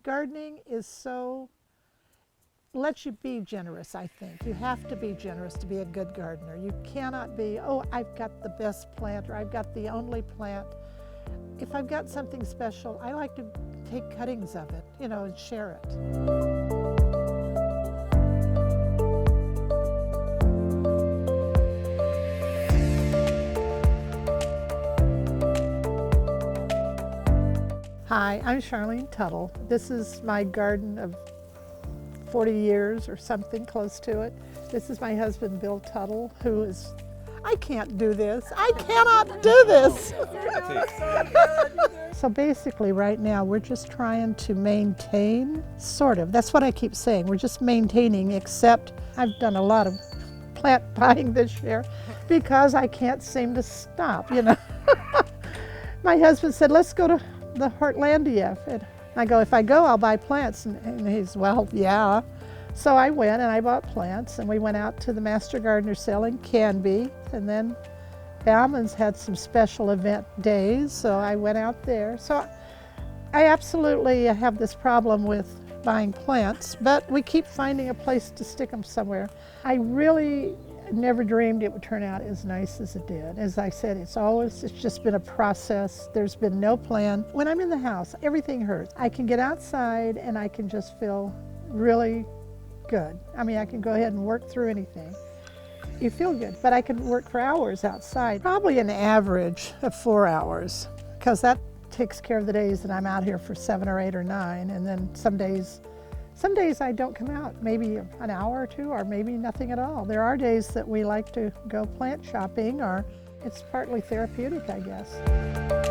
Gardening is so, lets you be generous, I think. You have to be generous to be a good gardener. You cannot be, oh, I've got the best plant or I've got the only plant. If I've got something special, I like to take cuttings of it, and share it. Hi, I'm Charlene Tuttle. This is my garden of 40 years or something close to it. This is my husband, Bill Tuttle, who is, I can't do this. I cannot do this. So basically right now we're just trying to maintain, sort of. That's what I keep saying. We're just maintaining, except I've done a lot of plant buying this year because I can't seem to stop, My husband said, let's go to the Heartlandia. And I go, if I go, I'll buy plants. And he's, well, yeah. So I went and I bought plants, and we went out to the Master Gardener sale in Canby, and then Bauman's had some special event days, so I went out there. So I absolutely have this problem with buying plants, but we keep finding a place to stick them somewhere. I really never dreamed it would turn out as nice as it did. As I said, it's just been a process. There's been no plan. When I'm in the house, everything hurts. I can get outside and I can just feel really good. I mean, I can go ahead and work through anything. You feel good, but I can work for hours outside. Probably an average of 4 hours, because that takes care of the days that I'm out here for 7 or 8 or 9, and then some days I don't come out, maybe an hour or 2, or maybe nothing at all. There are days that we like to go plant shopping, or it's partly therapeutic, I guess.